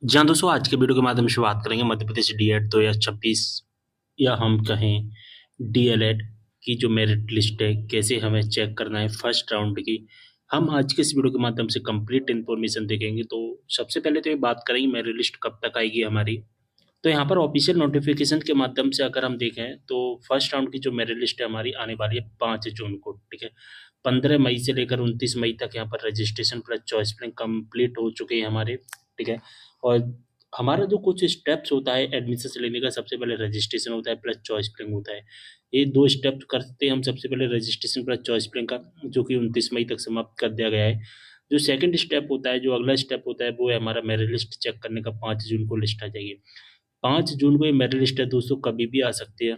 जी हाँ दोस्तों, आज के वीडियो के माध्यम से बात करेंगे मध्य प्रदेश डीएड 2026 या हम कहें डीएलएड की जो मेरिट लिस्ट है, कैसे हमें चेक करना है फर्स्ट राउंड की। हम आज के इस वीडियो के माध्यम से कंप्लीट इन्फॉर्मेशन देखेंगे। तो सबसे पहले तो ये बात करेंगे मेरिट लिस्ट कब तक आएगी हमारी। तो यहाँ पर ऑफिशियल नोटिफिकेशन के माध्यम से अगर हम देखें तो फर्स्ट राउंड की जो मेरिट लिस्ट है हमारी आने वाली है 5 जून को। ठीक है, 15 मई से लेकर 29 मई तक यहाँ पर registration plus choice filling complete हो चुके हैं हमारे। ठीक है, और हमारा जो कुछ स्टेप्स होता है एडमिशन से लेने का, सबसे पहले रजिस्ट्रेशन होता है प्लस चॉइस फिलिंग होता है। ये दो स्टेप करते हैं हम। सबसे पहले रजिस्ट्रेशन प्लस चॉइस फिलिंग का, जो कि 29 मई तक समाप्त कर दिया गया है। जो सेकंड स्टेप होता है, जो अगला स्टेप होता है, वो है हमारा मेरिट लिस्ट चेक करने का। 5 जून को लिस्ट आ जाएगी। 5 जून को ये मेरिट लिस्ट है दोस्तों, कभी भी आ सकती है।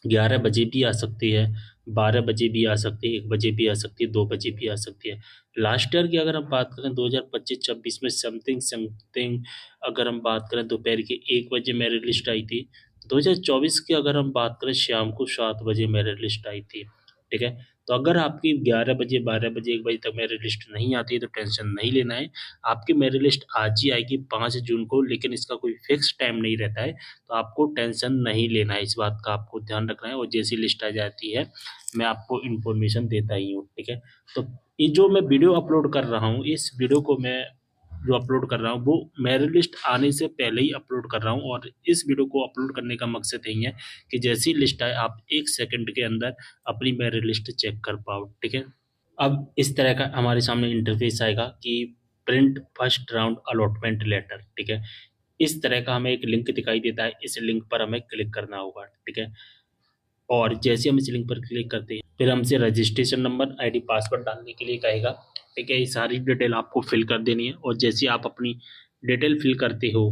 11 बजे भी आ सकती है, 12 बजे भी आ सकती है, 1 बजे भी आ सकती है, 2 बजे भी आ सकती है। लास्ट ईयर की अगर हम बात करें 2025-26 में समथिंग समथिंग अगर हम बात करें दोपहर के 1 बजे मेरिट लिस्ट आई थी। 2024 की अगर हम बात करें शाम को 7 बजे मेरिट लिस्ट आई थी। ठीक है, तो अगर आपकी 11 बजे, 12 बजे, 1 बजे तक मेरिट लिस्ट नहीं आती है तो टेंशन नहीं लेना है। आपकी मेरिट लिस्ट आज ही आएगी 5 जून को, लेकिन इसका कोई फिक्स टाइम नहीं रहता है। तो आपको टेंशन नहीं लेना है, इस बात का आपको ध्यान रखना है। और जैसी लिस्ट आ जाती है मैं आपको इन्फॉर्मेशन देता ही हूँ। ठीक है, तो ये जो मैं वीडियो अपलोड कर रहा हूँ, इस वीडियो को मैं जो अपलोड कर रहा हूँ वो मेरिट लिस्ट आने से पहले ही अपलोड कर रहा हूँ। और इस वीडियो को अपलोड करने का मकसद यही है कि जैसी लिस्ट आए आप 1 सेकंड के अंदर अपनी मेरिट लिस्ट चेक कर पाओ। ठीक है, अब इस तरह का हमारे सामने इंटरफेस आएगा कि print first round allotment letter. ठीक है, इस तरह का हमें एक लिंक दिखाई देता है। इस लिंक पर हमें क्लिक करना होगा। ठीक है, और जैसे हम इस लिंक पर क्लिक करते हैं फिर हमसे रजिस्ट्रेशन नंबर, आईडी, पासवर्ड डालने के लिए कहेगा। ठीक है, ये सारी डिटेल आपको फिल कर देनी है। और जैसे आप अपनी डिटेल फिल करते हो,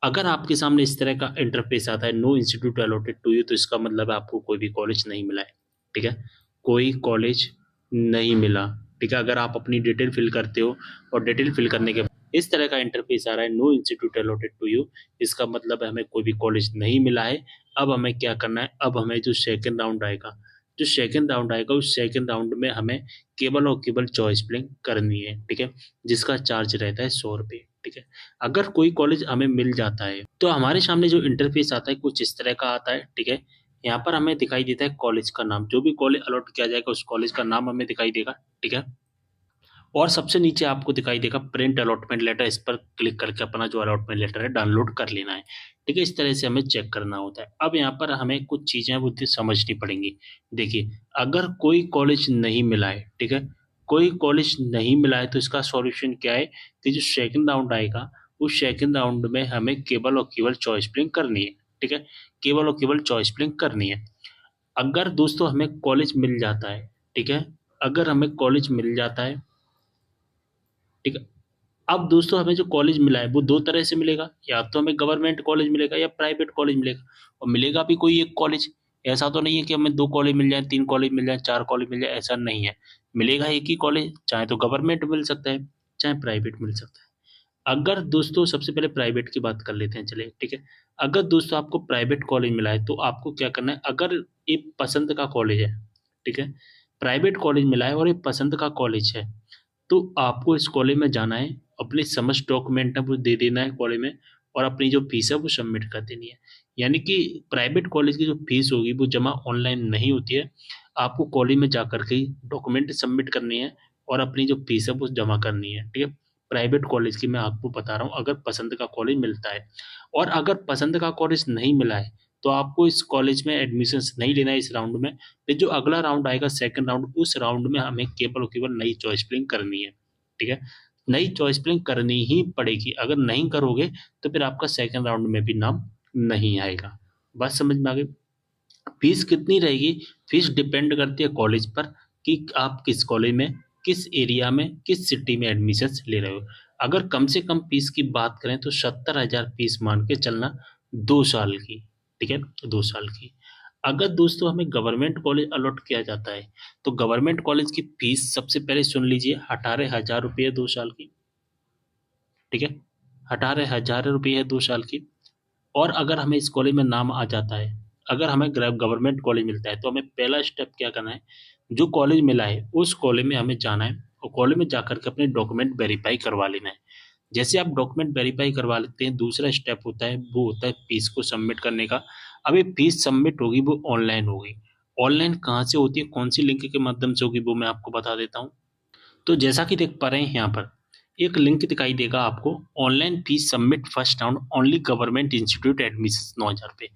अगर आपके सामने इस तरह का इंटरफेस आता है, no institute allotted to you, तो इसका मतलब है आपको कोई भी कॉलेज नहीं मिला है। ठीक है, कोई कॉलेज नहीं मिला। ठीक है, अगर आप अपनी डिटेल फिल करते हो और डिटेल फिल करने के बाद इस तरह का इंटरफेस आ रहा है, no institute allotted to you, इसका मतलब है हमें कोई भी कॉलेज नहीं मिला है। अब हमें क्या करना है, अब हमें जो सेकंड राउंड आएगा, जो सेकंड राउंड आएगा उस सेकंड राउंड में हमें केवल और केवल चॉइस फिलिंग करनी है। ठीक है, जिसका चार्ज रहता है 100 रुपये। ठीक है, अगर कोई कॉलेज हमें मिल जाता है तो हमारे सामने जो इंटरफेस आता है कुछ इस तरह का आता है। ठीक है, यहाँ पर हमें दिखाई देता है कॉलेज का नाम, जो भी कॉलेज अलॉट किया जाएगा उस कॉलेज का नाम हमें दिखाई देगा। ठीक है, और सबसे नीचे आपको दिखाई देगा प्रिंट अलॉटमेंट लेटर। इस पर क्लिक करके अपना जो अलॉटमेंट लेटर है डाउनलोड कर लेना है। ठीक है, इस तरह से हमें चेक करना होता है। अब यहाँ पर हमें कुछ चीजें वो समझनी पड़ेंगी। देखिए, अगर कोई कॉलेज नहीं मिला है, ठीक है, कोई कॉलेज नहीं मिला है तो इसका सॉल्यूशन क्या है कि जो सेकंड राउंड आएगा उस सेकंड राउंड में हमें केवल और केवल चॉइस फिलिंग करनी है। ठीक है, केवल और केवल चॉइस फिलिंग करनी है। अगर दोस्तों हमें कॉलेज मिल जाता है, ठीक है, अगर हमें कॉलेज मिल जाता है, ठीक है, अब दोस्तों हमें जो कॉलेज मिला है वो दो तरह से मिलेगा। या तो हमें गवर्नमेंट कॉलेज मिलेगा या प्राइवेट कॉलेज मिलेगा। और मिलेगा भी कोई एक कॉलेज। ऐसा तो नहीं है कि हमें 2 कॉलेज मिल जाए, 3 कॉलेज मिल जाए, 4 कॉलेज मिल जाए, ऐसा नहीं है। मिलेगा एक ही कॉलेज, चाहे तो गवर्नमेंट मिल सकता है चाहे प्राइवेट मिल सकता है। अगर दोस्तों सबसे पहले प्राइवेट की बात कर लेते हैं, चलिए। ठीक है, अगर दोस्तों आपको प्राइवेट कॉलेज मिला है तो आपको क्या करना है, अगर ये पसंद का कॉलेज है, ठीक है, प्राइवेट कॉलेज मिला है और ये पसंद का कॉलेज है, तो आपको इस कॉलेज में जाना है, अपने समस्त डॉक्यूमेंट है वो दे देना है कॉलेज में, और अपनी जो फीस है वो सबमिट कर देनी है। यानी कि प्राइवेट कॉलेज की जो फीस होगी वो जमा ऑनलाइन नहीं होती है। आपको कॉलेज में जा कर के ही डॉक्यूमेंट सबमिट करनी है और अपनी जो फीस है वो जमा करनी है। ठीक है, प्राइवेट कॉलेज की मैं आपको बता रहा हूँ, अगर पसंद का कॉलेज मिलता है। और अगर पसंद का कॉलेज नहीं मिला है तो आपको इस कॉलेज में एडमिशन नहीं लेना है इस राउंड में। फिर जो अगला राउंड आएगा सेकंड राउंड, उस राउंड में हमें केवल और केवल नई चॉइस फिलिंग करनी है। ठीक है, नई चॉइस फिलिंग करनी ही पड़ेगी। अगर नहीं करोगे तो फिर आपका सेकंड राउंड में भी नाम नहीं आएगा। बात समझ में आ गई। फीस कितनी रहेगी, फीस डिपेंड करती है कॉलेज पर कि आप किस कॉलेज में, किस एरिया में, किस सिटी में एडमिशन ले रहे हो। अगर कम से कम फीस की बात करें तो 70,000 फीस मान के चलना, 2 साल की। ठीक है, 2 साल की। अगर दोस्तों हमें गवर्नमेंट कॉलेज अलॉट किया जाता है तो गवर्नमेंट कॉलेज की फीस सबसे पहले सुन लीजिए, 18,000 रुपये 2 साल की। ठीक है, 18,000 रुपये है 2 साल की। और अगर हमें इस कॉलेज में नाम आ जाता है, अगर हमें गवर्नमेंट कॉलेज मिलता है तो हमें पहला स्टेप क्या करना है, जो कॉलेज मिला है उस कॉलेज में हमें जाना है और कॉलेज में जाकर के अपने डॉक्यूमेंट वेरीफाई करवा लेना है। जैसे आप डॉक्यूमेंट वेरीफाई करवा लेते हैं, दूसरा स्टेप होता है वो होता है फीस को सबमिट करने का। अब ये फीस सबमिट होगी वो ऑनलाइन होगी। ऑनलाइन कहाँ से होती है, कौन सी लिंक के माध्यम से होगी, वो मैं आपको बता देता हूँ। तो जैसा कि देख पा रहे हैं यहाँ पर एक लिंक दिखाई देगा आपको, online fees submit first round only government institute admission 9,000 रुपये।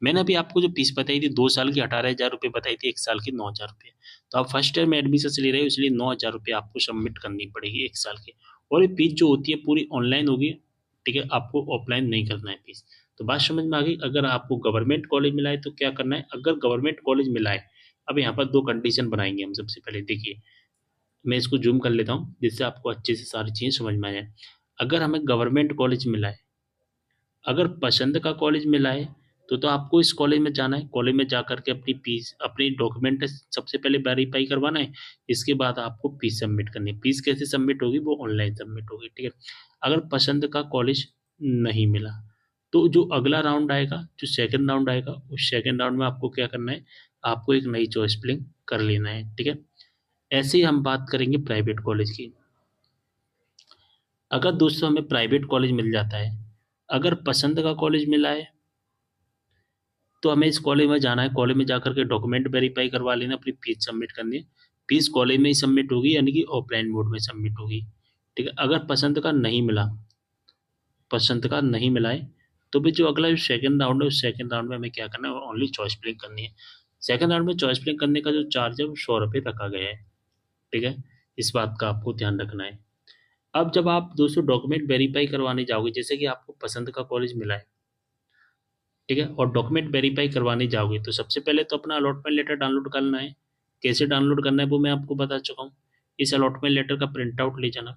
मैंने अभी आपको जो फीस बताई थी 2 साल की 18,000 रुपये बताई थी, 1 साल की 9,000 रुपये। तो आप फर्स्ट ईयर में एडमिशन ले रहे हो इसलिए 9,000 रुपये आपको सबमिट करनी पड़ेगी 1 साल की। और ये फीस जो होती है पूरी ऑनलाइन होगी, ठीक है, आपको ऑफलाइन नहीं करना है फीस। तो बात समझ में आ गई। अगर आपको गवर्नमेंट कॉलेज मिला है तो क्या करना है, अगर गवर्नमेंट कॉलेज मिला है, अब यहाँ पर 2 कंडीशन बनाएंगे हम। सबसे पहले देखिए, मैं इसको जूम कर लेता हूँ जिससे आपको अच्छे से सारी चीज़ें समझ में आ जाए। अगर हमें गवर्नमेंट कॉलेज मिला है, अगर पसंद का कॉलेज मिला है, तो आपको इस कॉलेज में जाना है। कॉलेज में जा कर के अपनी फीस, अपनी डॉक्यूमेंट सबसे पहले वेरीफाई करवाना है। इसके बाद आपको फीस सबमिट करनी है। फीस कैसे सबमिट होगी, वो ऑनलाइन सबमिट होगी, ठीक है। अगर पसंद का कॉलेज नहीं मिला तो जो अगला राउंड आएगा, जो सेकंड राउंड आएगा, उस सेकंड राउंड में आपको क्या करना है, आपको एक नई चॉइस फिलिंग कर लेना है, ठीक है। ऐसे ही हम बात करेंगे प्राइवेट कॉलेज की। अगर दोस्तों हमें प्राइवेट कॉलेज मिल जाता है, अगर पसंद का कॉलेज मिला है, तो हमें इस कॉलेज में जाना है। कॉलेज में जाकर के डॉक्यूमेंट वेरीफाई करवा लेना, अपनी फीस सबमिट करनी है। फीस कॉलेज में ही सबमिट होगी, यानी कि ऑफलाइन मोड में सबमिट होगी, ठीक है। अगर पसंद का नहीं मिला, पसंद का नहीं मिला है, तो फिर जो अगला सेकंड राउंड है, उस सेकंड राउंड में हमें क्या करना है, ओनली चॉइस फिलिंग करनी है। सेकंड राउंड में चॉइस फिलिंग करने का जो चार्ज है वो 100 रुपये रखा गया है, ठीक है। इस बात का आपको ध्यान रखना है। अब जब आप दोस्तों डॉक्यूमेंट वेरीफाई करवाने जाओगे, जैसे कि आपको पसंद का कॉलेज मिला है, ठीक है, और डॉक्यूमेंट वेरीफाई करवाने जाओगे, तो सबसे पहले तो अपना अलॉटमेंट लेटर डाउनलोड करना है। कैसे डाउनलोड करना है वो मैं आपको बता चुका हूँ। इस अलॉटमेंट लेटर का प्रिंट आउट ले जाना,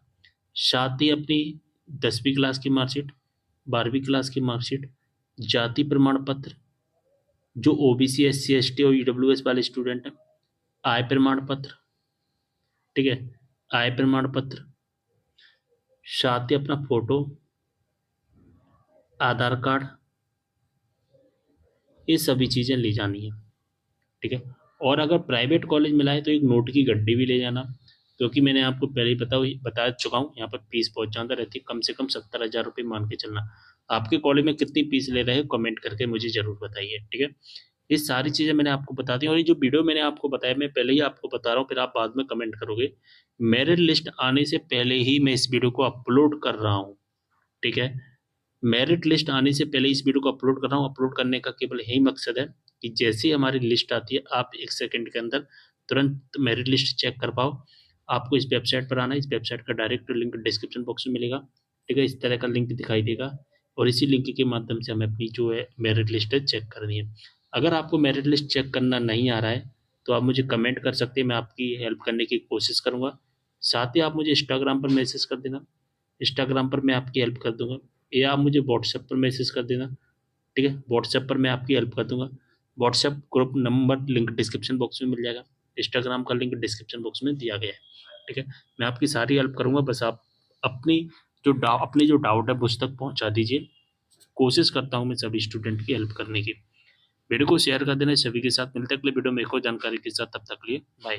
साथ ही अपनी 10वीं क्लास की मार्कशीट, 12वीं क्लास की मार्कशीट, जाति प्रमाण पत्र, जो ओबीसी SC ST और ईडब्ल्यूएस वाले स्टूडेंट हैं, आय प्रमाण पत्र, ठीक है, आय प्रमाण पत्र, साथ ही अपना फोटो, आधार कार्ड, ये सभी चीज़ें ले जानी है, ठीक है। और अगर प्राइवेट कॉलेज मिला है तो एक नोट की गड्डी भी ले जाना, क्योंकि मैंने आपको पहले ही बता चुका हूँ, यहाँ पर फीस बहुत ज़्यादा रहती है, कम से कम 70,000 रुपये मान के चलना। आपके कॉलेज में कितनी फीस ले रहे हैं कमेंट करके मुझे ज़रूर बताइए, ठीक है। ये सारी चीज़ें मैंने आपको बता दी, और ये जो वीडियो मैंने आपको बताया मैं पहले ही आपको बता रहा हूँ, फिर आप बाद में कमेंट करोगे। मेरिट लिस्ट आने से पहले ही मैं इस वीडियो को अपलोड कर रहा हूँ, ठीक है। मेरिट लिस्ट आने से पहले इस वीडियो को अपलोड कर रहा हूँ। अपलोड करने का केवल यही मकसद है कि जैसे ही हमारी लिस्ट आती है, आप 1 सेकंड के अंदर तुरंत मेरिट लिस्ट चेक कर पाओ। आपको इस वेबसाइट पर आना है, इस वेबसाइट का डायरेक्ट लिंक डिस्क्रिप्शन बॉक्स में मिलेगा, ठीक है। इस तरह का लिंक दिखाई देगा, और इसी लिंक के माध्यम से हमें अपनी जो है मेरिट लिस्ट है चेक करनी है। अगर आपको मेरिट लिस्ट चेक करना नहीं आ रहा है तो आप मुझे कमेंट कर सकते हैं, मैं आपकी हेल्प करने की कोशिश करूँगा। साथ ही आप मुझे इंस्टाग्राम पर मैसेज कर देना, इंस्टाग्राम पर मैं आपकी हेल्प कर दूंगा, या आप मुझे व्हाट्सएप पर मैसेज कर देना, ठीक है। व्हाट्सएप पर मैं आपकी हेल्प कर दूंगा। WhatsApp group number link description box में मिल जाएगा, इंस्टाग्राम का लिंक डिस्क्रिप्शन बॉक्स में दिया गया है, ठीक है। मैं आपकी सारी हेल्प करूंगा, बस आप अपनी अपनी जो डाउट है मुझ तक पहुंचा दीजिए। कोशिश करता हूं मैं सभी स्टूडेंट की हेल्प करने की। वीडियो को शेयर कर देना सभी के साथ। मिलते हैं अगले वीडियो में एक और जानकारी के साथ, तब तक के लिए बाय।